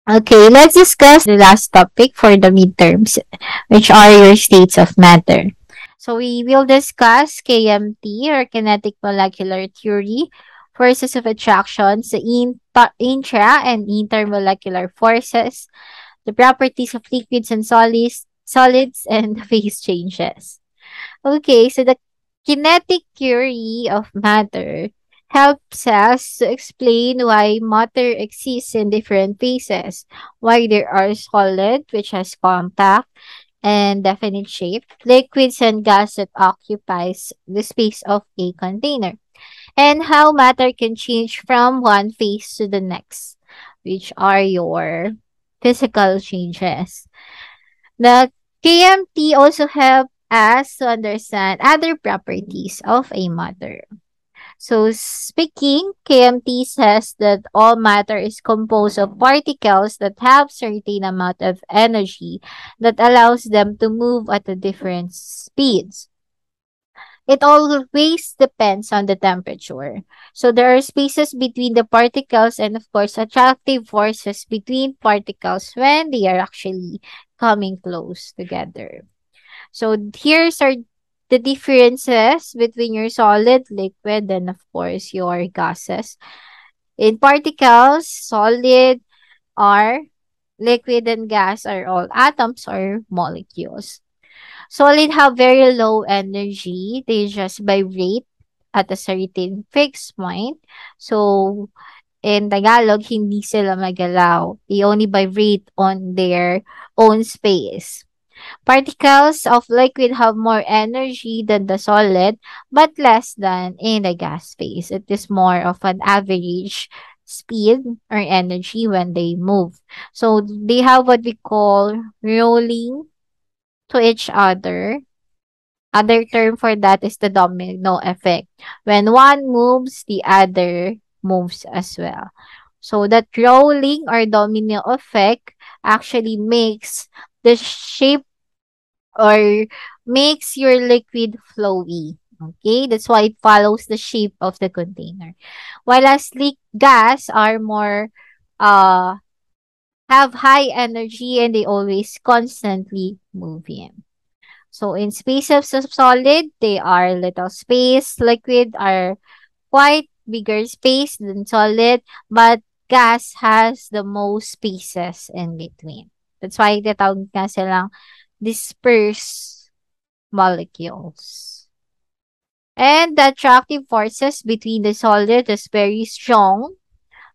Okay, let's discuss the last topic for the midterms, which are your states of matter. So we will discuss KMT or kinetic molecular theory, forces of attractions, the intra and intermolecular forces, the properties of liquids and solids and the phase changes. Okay, so the kinetic theory of matter helps us to explain why matter exists in different phases, why there are solid, which has compact and definite shape, liquids and gas that occupies the space of a container, and how matter can change from one phase to the next, which are your physical changes. The KMT also help us to understand other properties of a matter. So speaking, KMT says that all matter is composed of particles that have certain amount of energy that allows them to move at a different speeds. It always depends on the temperature. So there are spaces between the particles and of course attractive forces between particles when they are actually coming close together. So here's are the differences between your solid, liquid, and of course your gases. In particles, solid are liquid and gas are all atoms or molecules. Solid have very low energy. They just vibrate at a certain fixed point. So, in Tagalog, hindi sila magalaw. They only vibrate on their own space. Particles of liquid have more energy than the solid, but less than in the gas phase. It is more of an average speed or energy when they move. So they have what we call rolling to each other. Other term for that is the domino effect. When one moves, the other moves as well. So that rolling or domino effect actually makes the shape or makes your liquid flowy. Okay, that's why it follows the shape of the container. While as gas are more have high energy and they always constantly move in. So in spaces of solid, they are little space. Liquid are quite bigger space than solid, but gas has the most spaces in between. That's why tinatawag nga silang dispersed molecules. And the attractive forces between the solid is very strong.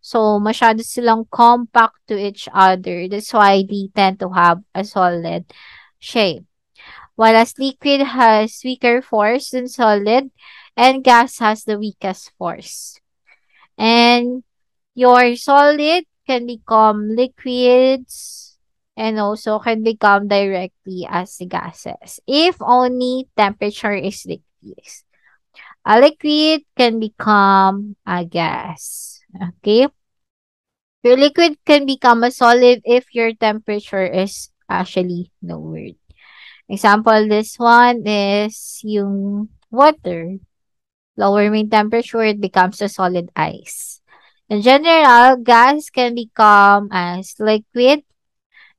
So, masyado silang compact to each other. That's why they tend to have a solid shape. Whereas liquid has weaker force than solid, and gas has the weakest force. And your solid can become liquids and also can become directly as gases if only temperature is decreased. A liquid can become a gas. Okay? Your liquid can become a solid if your temperature is actually lowered. Example, this one is yung water. Lower main temperature, it becomes a solid ice. In general, gas can become as liquid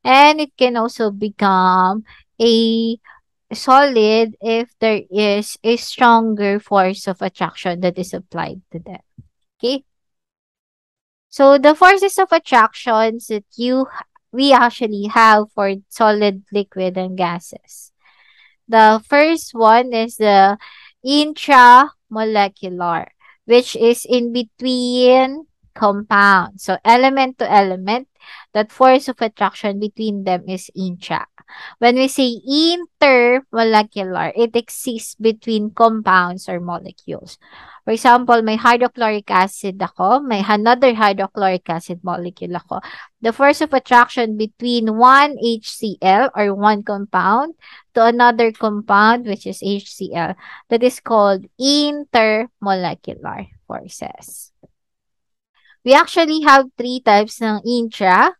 and it can also become a solid if there is a stronger force of attraction that is applied to them. Okay? So the forces of attractions that we actually have for solid, liquid, and gases. The first one is the intramolecular, which is in between compounds. So element to element, that force of attraction between them is intra. When we say intermolecular, it exists between compounds or molecules. For example, may hydrochloric acid ako, may another hydrochloric acid molecule ako. The force of attraction between one HCl or one compound to another compound, which is HCl, that is called intermolecular forces. We actually have three types ng intra.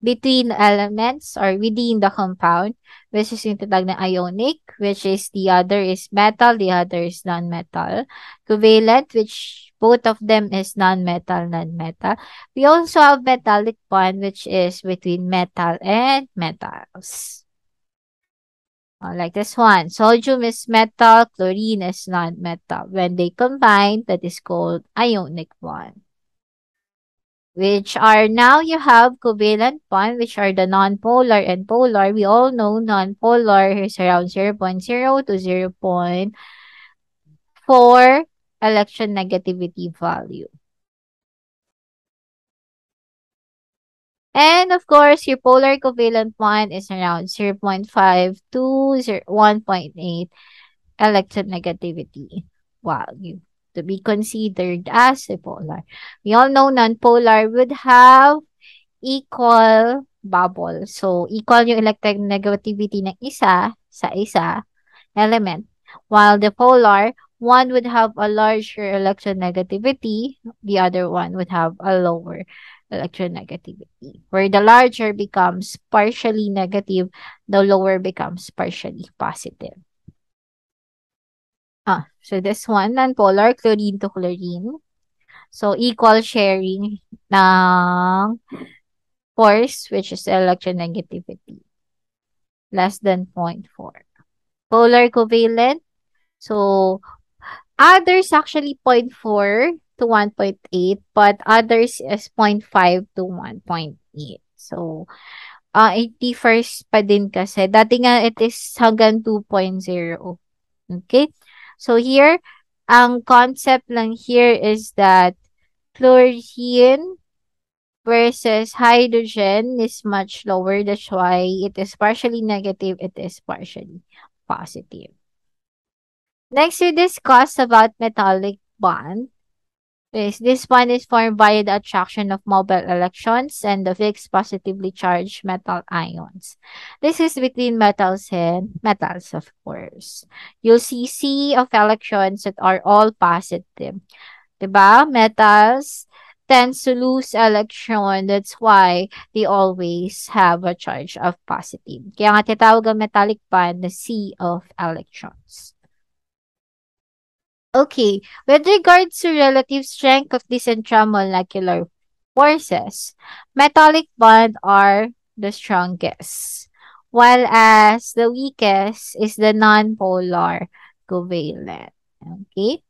between elements or within the compound, which is yung tinatawag na ionic, which is the other is metal, the other is non-metal. Covalent, which both of them is non-metal, non-metal. We also have metallic bond, which is between metal and metals. Like this one. Sodium is metal, chlorine is non-metal. When they combine, that is called ionic bond. Which are now you have covalent bond, which are the non-polar and polar. We all know non-polar is around 0.0 to 0.4 electron negativity value. And of course, your polar covalent bond is around 0.5 to 1.8 electronegativity value to be considered as a polar. We all know non-polar would have equal bubble. So, equal yung electronegativity ng isa sa isa element. While the polar, one would have a larger electronegativity, the other one would have a lower electronegativity. Where the larger becomes partially negative, the lower becomes partially positive. So this one, non-polar, chlorine to chlorine. So, equal sharing ng force, which is electronegativity, less than 0.4. Polar covalent. So, others actually 0.4 to 1.8, but others is 0.5 to 1.8. So, it differs pa din kasi. Dati nga it is hanggang 2.0. Okay? So, here, ang concept lang here is that chlorine versus hydrogen is much lower. That's why it is partially negative, it is partially positive. Next, we discuss about metallic bond. This bond is formed by the attraction of mobile electrons and the fixed positively charged metal ions. This is between metals and metals, of course. You'll see sea of electrons that are all positive. Diba? Metals tends to lose electron. That's why they always have a charge of positive. Kaya nga tinatawag ang metallic bond na sea of electrons. Okay, with regards to relative strength of these intramolecular forces, metallic bond are the strongest, while as the weakest is the nonpolar covalent. Okay?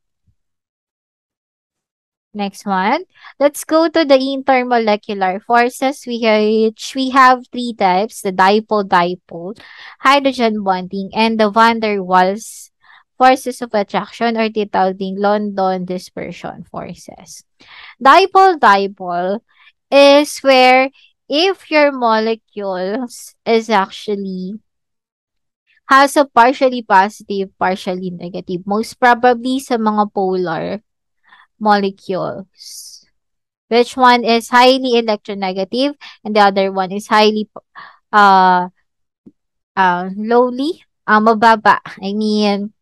Next one. Let's go to the intermolecular forces. We have three types: the dipole-dipole, hydrogen bonding, and the van der Waals forces of attraction or tinatawag ding London dispersion forces. Dipole-dipole is where if your molecules is actually has a partially positive, partially negative, most probably sa mga polar molecules. Which one is highly electronegative and the other one is highly uh lowly, mababa. I mean,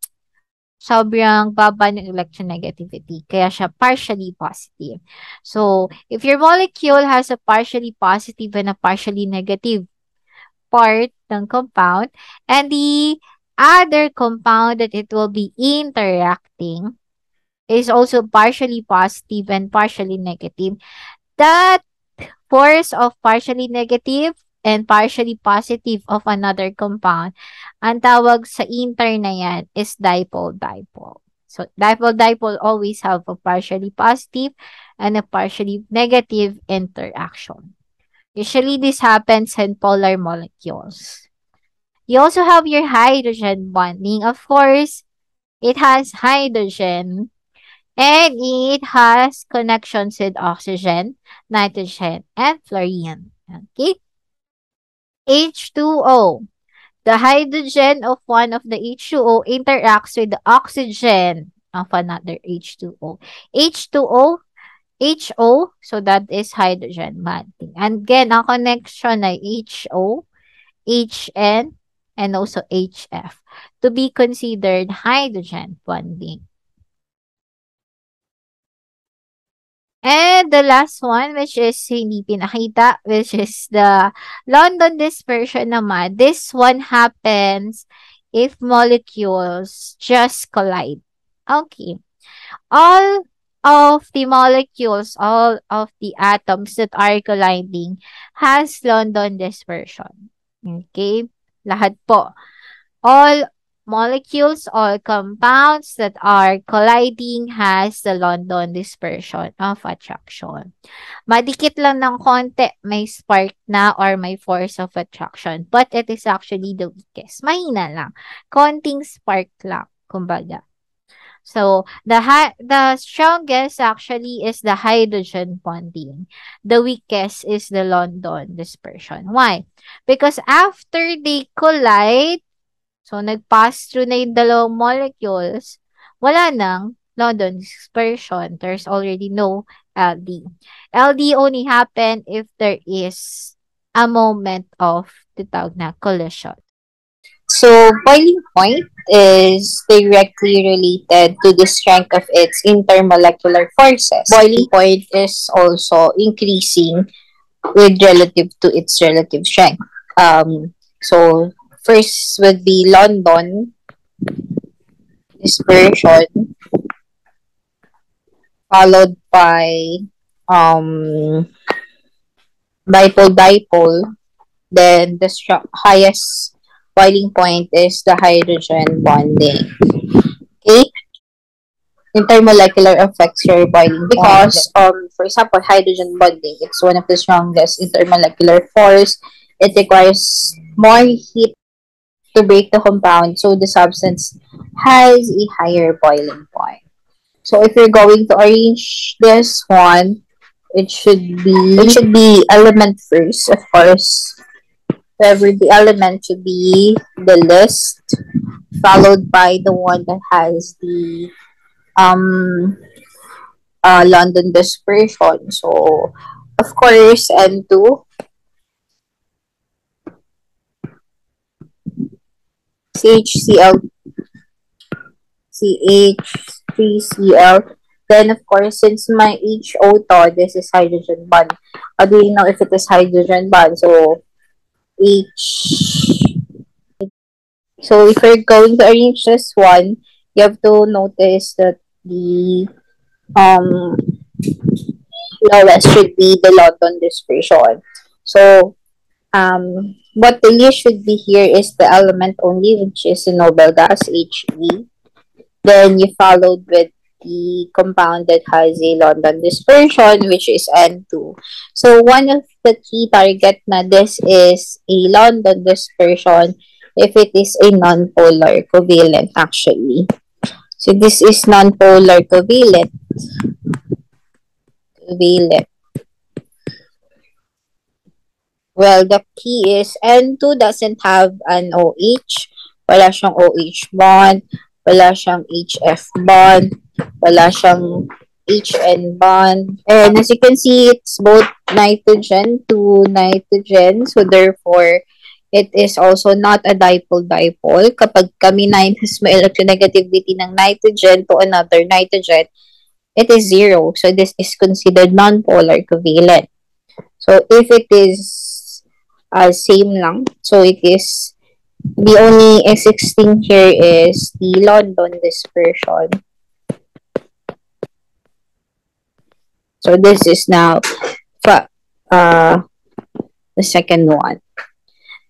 sobrang baba ng electronegativity. Kaya siya partially positive. So, if your molecule has a partially positive and a partially negative part ng compound, and the other compound that it will be interacting is also partially positive and partially negative, that force of partially negative and partially positive of another compound, ang tawag sa inter na yan is dipole-dipole. So, dipole-dipole always have a partially positive and a partially negative interaction. Usually, this happens in polar molecules. You also have your hydrogen bonding. Of course, it has hydrogen and it has connections with oxygen, nitrogen, and fluorine. Okay? H2O. The hydrogen of one of the H2O interacts with the oxygen of another H2O. H2O, HO, so that is hydrogen bonding. And again, ang connection ay HO, HN, and also HF to be considered hydrogen bonding. And the last one, which is hindi pinakita, which is the London dispersion naman. This one happens if molecules just collide. Okay. All of the molecules, all of the atoms that are colliding has London dispersion. Okay? Lahat po. All molecules, all compounds that are colliding has the London dispersion of attraction. Madikit lang ng konti, may spark na or may force of attraction. But it is actually the weakest. Mahina lang. Konting spark lang, kumbaga. So the strongest actually is the hydrogen bonding. The weakest is the London dispersion. Why? Because after they collide, so nag-pass through na yung dalawang molecules, wala nang London dispersion. There's already no LD. LD only happen if there is a moment of tinatawag na collision. So, boiling point is directly related to the strength of its intermolecular forces. Boiling point is also increasing with relative to its relative strength. So, first would be London dispersion, followed by um, dipole-dipole. Then, the highest boiling point is the hydrogen bonding. Okay? Intermolecular affects your boiling because, for example, hydrogen bonding, it's one of the strongest intermolecular force. It requires more heat to break the compound, so the substance has a higher boiling point. So if you're going to arrange this one, it should be element first, of course. Wherever the element should be the list, followed by the one that has the um London dispersion. So of course N2, CHCl, CH3Cl. Then of course, since my HO to, this is hydrogen bond. How do you know if it is hydrogen bond? So H. So if you're going to arrange this one, you have to notice that the um lowest should be the London dispersion. So what the least should be here is the element only, which is the noble gas Hv. Then you followed with the compound that has a London dispersion, which is N2. So one of the key target na this is a London dispersion if it is a non-polar covalent actually. So this is non-polar covalent. Well, the key is N2 doesn't have an OH. Wala siyang OH bond. Wala siyang HF bond. Wala siyang HN bond. And as you can see, it's both nitrogen to nitrogen. So therefore, it is also not a dipole-dipole. Kapag kami minus mo electronegativity ng nitrogen to another nitrogen, it is zero. So this is considered non-polar covalent. So if it is same lang, so it is the only existing here is the London dispersion. So this is now the second one.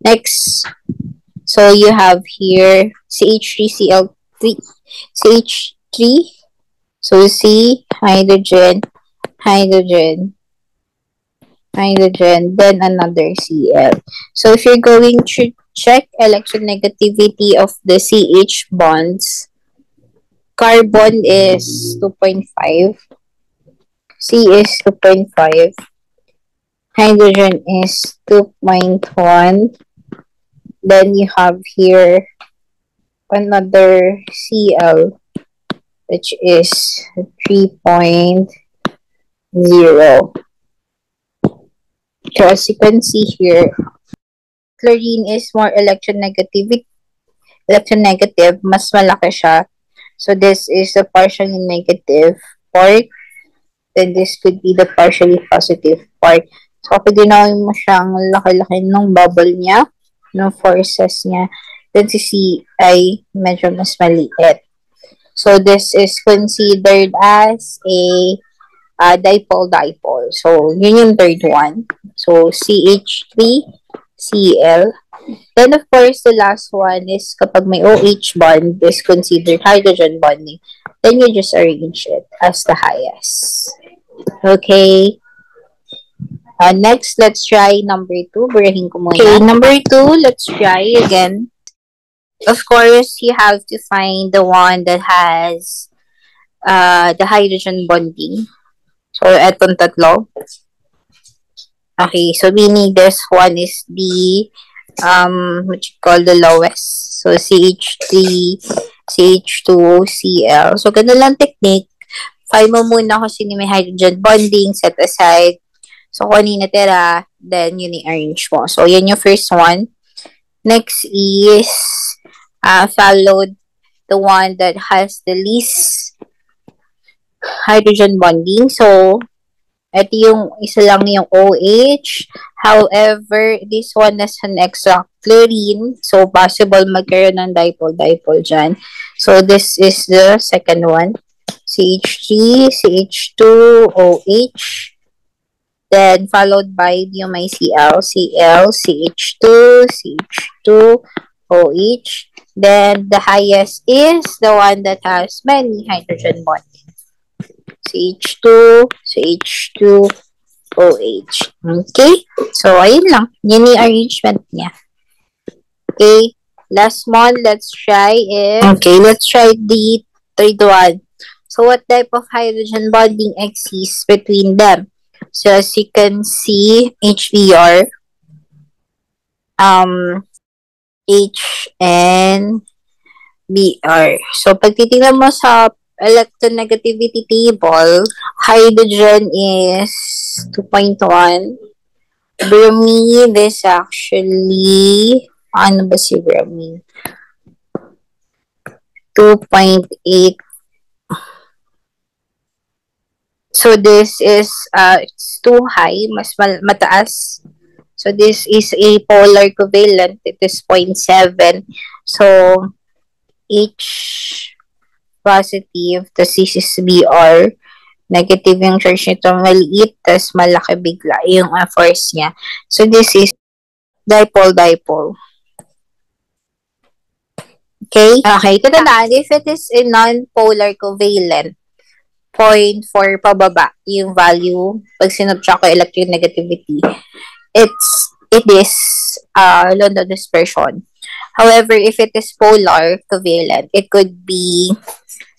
Next, so you have here CH3Cl3, CH3. So C, hydrogen, hydrogen, hydrogen, then another Cl. So if you're going to check electronegativity of the CH bonds, carbon is 2.5, C is 2.5, hydrogen is 2.1, then you have here another Cl, which is 3.0. So as you can see here, chlorine is more electronegative, mas malaki siya. So this is the partially negative part. then this could be the partially positive part. So, kapag ginawin mo siyang laki-laki ng bubble niya, ng forces niya, then si C ay medyo mas maliit. So, this is considered as a dipole-dipole. So, yun yung third one. So, CH3, Cl. Then, of course, the last one is kapag may OH bond is considered hydrogen bonding. Then, you just arrange it as the highest. Okay. Next, let's try number 2. Burahin ko muna. Okay, number 2, let's try again. Of course, you have to find the one that has the hydrogen bonding. So, etong tatlo. Okay, so meaning this one is the what you call the lowest. So, CH3, CH2, Cl. So, ganun lang technique. Find mo muna kung sino may hydrogen bonding, set aside. So, kung ano yung natira, then yun i-arrange mo. So, yan yung first one. Next is followed the one that has the least hydrogen bonding. So, ito yung isa lang yung OH. However, this one has an extra chlorine. So, possible magkaroon ng dipole-dipole dyan. So, this is the second one. CH3, CH2, OH. Then, followed by yung may Cl, Cl, CH2, CH2, OH. Then, the highest is the one that has many hydrogen bonds. CH2, CH2, OH. Okay? So, ayun lang. Yun yung arrangement niya. Okay? Last one, let's try it. Okay, let's try the third one. So, what type of hydrogen bonding exists between them? So, as you can see, HBr, H and Br. So, pag titignan mo sa electronegativity table, hydrogen is 2.1. Bromine is actually, ano ba si bromine? 2.8. So, this is, it's too high, mas mataas. So, this is a polar covalent. It is 0.7. So, H positive, tas this is Br. Negative yung charge nito, maliit, tas malaki bigla yung force niya. So, this is dipole-dipole. Okay? Okay, katandaan, if it is a non-polar covalent, 0.4 pababa yung value pag sinubtract ko electronegativity, it is London dispersion. However, if it is polar covalent, it could be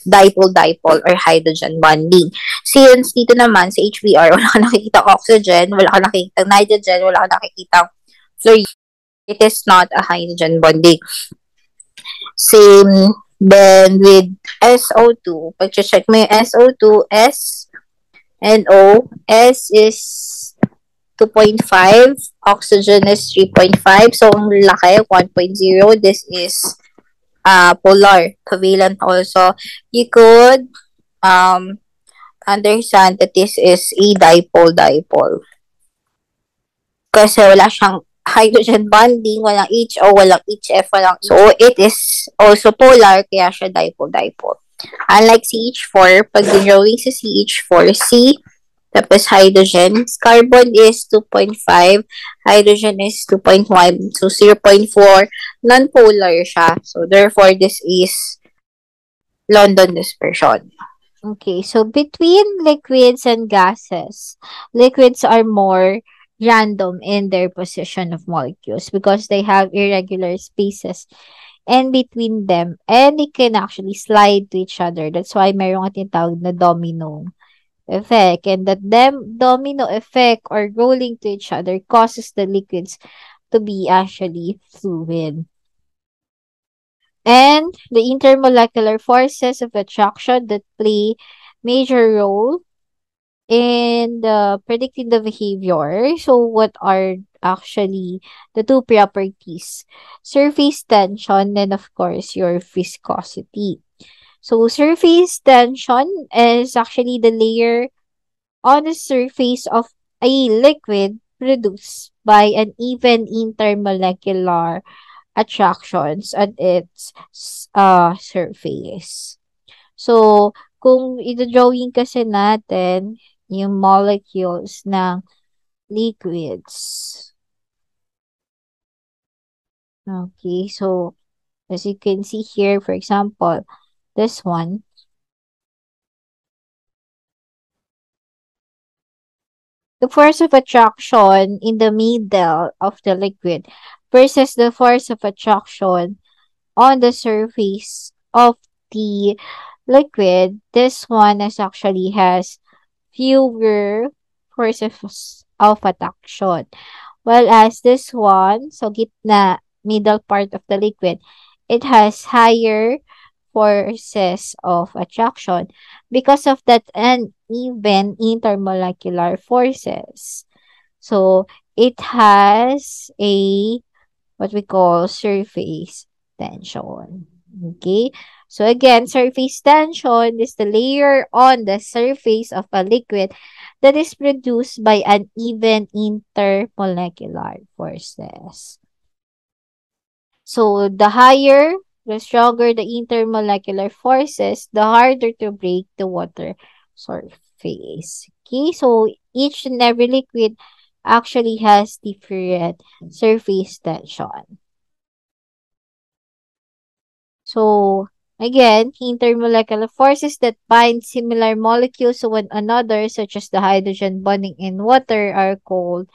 dipole-dipole or hydrogen bonding. Since dito naman sa HBr, wala ka nakikita oxygen, wala ka nakikita nitrogen, wala ka nakikita fluorine, it is not a hydrogen bonding. Same then with SO2. Pag-check mo yung SO2, S and O, S is 2.5, oxygen is 3.5. So, ang laki, 1.0. This is polar, covalent also. You could understand that this is a dipole-dipole. Kasi wala siyang hydrogen bonding, walang HO, walang HF, walang HF. So, it is also polar, kaya siya dipole-dipole. Unlike CH4, pag drawing sa CH4, C, tapos hydrogen, carbon is 2.5, hydrogen is 2.1, so 0.4, non-polar siya. So, therefore, this is London dispersion. Okay, so between liquids and gases, liquids are more random in their position of molecules because they have irregular spaces and between them, and they can actually slide to each other. That's why mayroong tinatawag na domino effect, and that domino effect or rolling to each other causes the liquids to be actually fluid. And the intermolecular forces of attraction that play major role in predicting the behavior. So, what are actually the two properties? Surface tension and, of course, your viscosity. So, surface tension is actually the layer on the surface of a liquid produced by an even intermolecular attractions at its surface. So, kung ito-drawing kasi natin yung molecules ng liquids. Okay, so as you can see here, for example, this one, the force of attraction in the middle of the liquid versus the force of attraction on the surface of the liquid. This one is actually has fewer forces of attraction. While as this one, so gitna, middle part of the liquid, it has higher forces of attraction because of that uneven intermolecular forces. So it has a what we call surface tension. Okay? So again, surface tension is the layer on the surface of a liquid that is produced by uneven intermolecular forces. So the stronger the intermolecular forces, the harder to break the water surface. Okay, so each and every liquid actually has different surface tension. So, again, intermolecular forces that bind similar molecules to one another, such as the hydrogen bonding in water, are called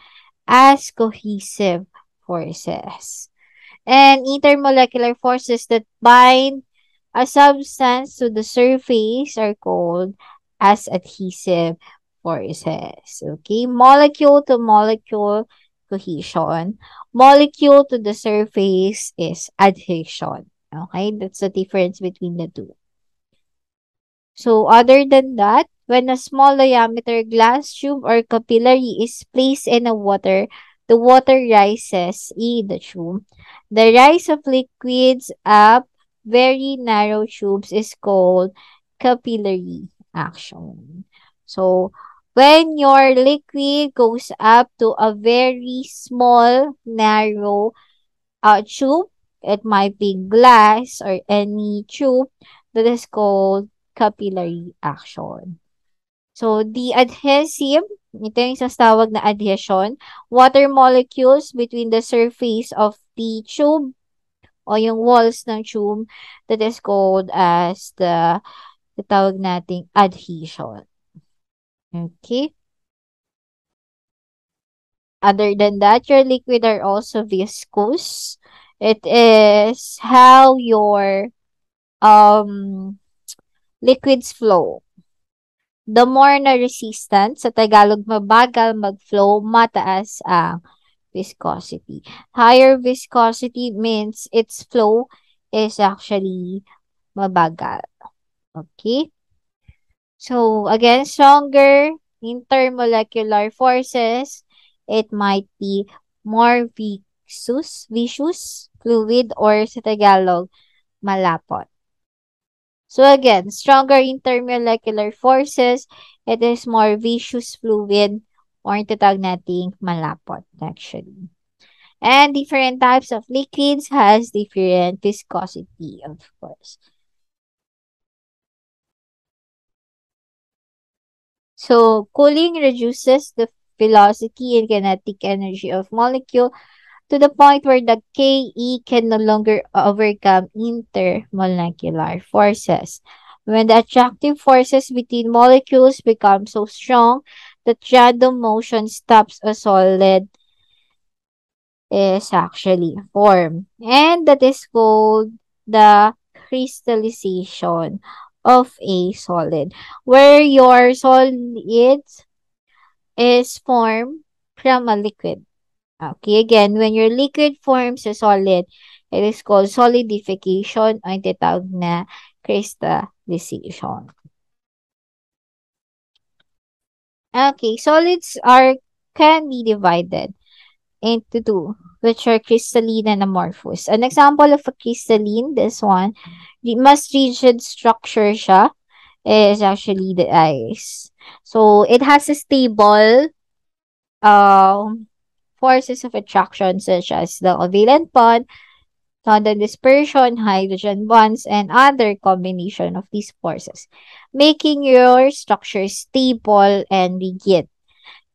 as cohesive forces. And intermolecular forces that bind a substance to the surface are called as adhesive forces. Okay, molecule to molecule cohesion. Molecule to the surface is adhesion. Okay, that's the difference between the two. So, other than that, when a small diameter glass tube or capillary is placed in a water, the water rises in the tube. The rise of liquids up very narrow tubes is called capillary action. So, when your liquid goes up to a very small, narrow tube, it might be glass or any tube that is called capillary action. So, the adhesive, ito yung sasawag na adhesion, water molecules between the surface of the tube o yung walls ng tube that is called as the tawag nating adhesion. Okay? Other than that, your liquid are also viscous. It is how your um liquids flow. The more na resistant, sa Tagalog mabagal mag-flow, mataas ang viscosity. Higher viscosity means its flow is actually mabagal. Okay? So, again, stronger intermolecular forces, it might be more viscous fluid, or sa Tagalog, malapot. So again, stronger intermolecular forces, it is more viscous fluid or tatawag nating malapot actually. And different types of liquids has different viscosity, of course. So cooling reduces the velocity and kinetic energy of molecule to the point where the Ke can no longer overcome intermolecular forces. When the attractive forces between molecules become so strong that random motion stops a solid is actually formed. And that is called the crystallization of a solid, where your solid is formed from a liquid. Okay, again, when your liquid forms a solid, it is called solidification o tinatawag na crystallization. Okay, solids can be divided into two, which are crystalline and amorphous. An example of a crystalline, this one, the most rigid structure siya is actually the ice. So it has a stable um forces of attraction such as the covalent bond, London dispersion, hydrogen bonds, and other combination of these forces, making your structure stable and rigid.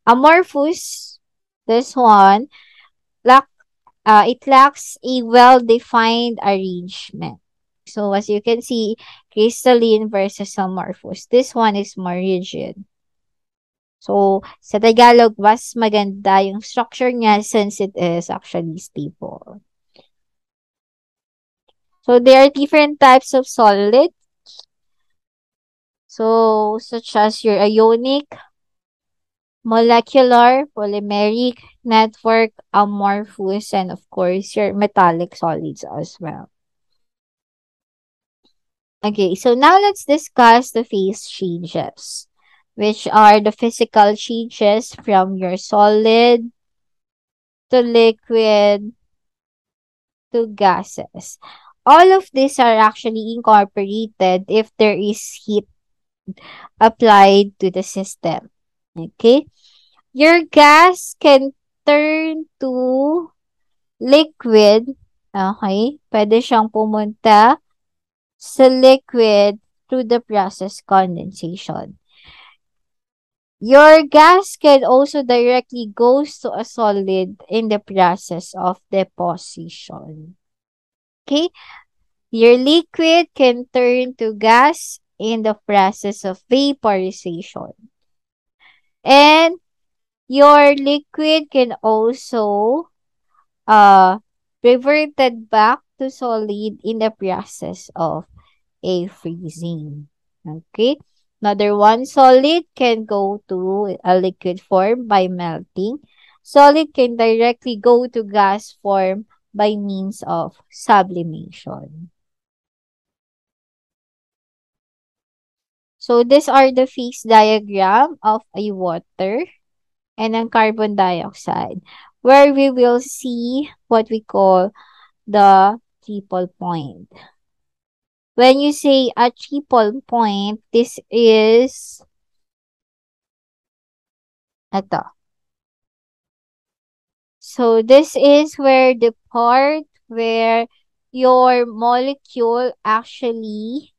Amorphous, this one, lack, it lacks a well-defined arrangement. So as you can see, crystalline versus amorphous. This one is more rigid. So, sa Tagalog, mas maganda yung structure niya since it is actually stable. So, there are different types of solid. So, such as your ionic, molecular, polymeric, network, amorphous, and of course, your metallic solids as well. Okay, so now let's discuss the phase changes, which are the physical changes from your solid to liquid to gases. All of these are actually incorporated if there is heat applied to the system. Okay? Your gas can turn to liquid. Okay? Pwede siyang pumunta sa liquid through the process condensation. Your gas can also directly goes to a solid in the process of deposition. Okay? Your liquid can turn to gas in the process of vaporization. And your liquid can also uh reverted back to solid in the process of a freezing. Okay? Another one, solid can go to a liquid form by melting. Solid can directly go to gas form by means of sublimation. So, these are the phase diagram of a water and a carbon dioxide, where we will see what we call the triple point. When you say a triple point, this is ito. So, this is where the part where your molecule actually,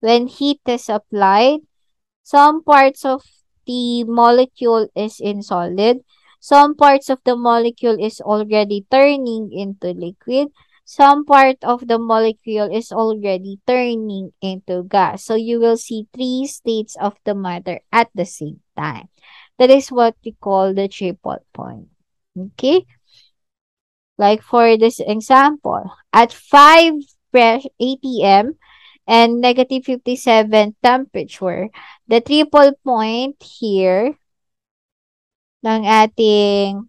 when heat is applied, some parts of the molecule is in solid. Some parts of the molecule is already turning into liquid. Some part of the molecule is already turning into gas. So you will see three states of the matter at the same time. That is what we call the triple point. Okay? Like for this example, at 5 atm and negative 57 temperature, the triple point here ng ating,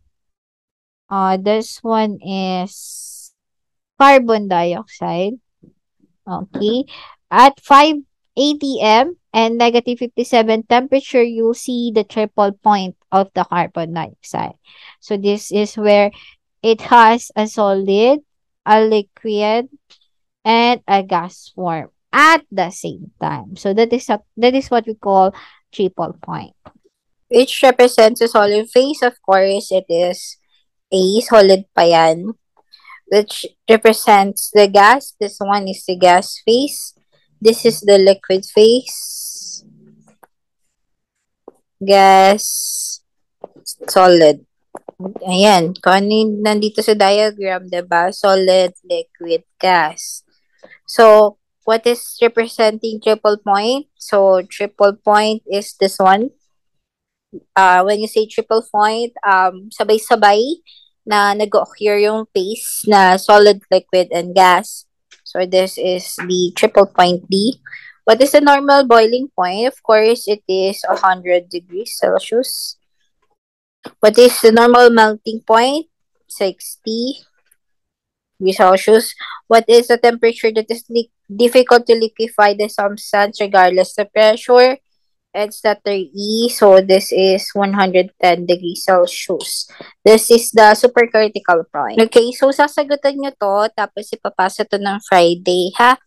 this one is carbon dioxide. Okay. At 5 atm and negative 57 temperature, you'll see the triple point of the carbon dioxide. So this is where it has a solid, a liquid, and a gas form at the same time. So that is what we call triple point. Which represents a solid phase. Of course, it is A, solid pa yan. Which represents the gas. This one is the gas phase. This is the liquid phase. Gas, solid. Ayan. Kung ano yung nandito sa diagram, diba? Solid, liquid, gas. So, what is representing triple point? So, triple point is this one. When you say triple point, sabay-sabay na nag-occur yung phase na solid, liquid, and gas. So, this is the triple point D. What is the normal boiling point? Of course, it is 100 degrees Celsius. What is the normal melting point? 60 degrees Celsius. What is the temperature that is difficult to liquefy the substance regardless the pressure? It's letter E. So, this is 110 degrees Celsius. This is the supercritical point. Okay, so sasagutan nyo to, tapos ipapasa to ng Friday, ha?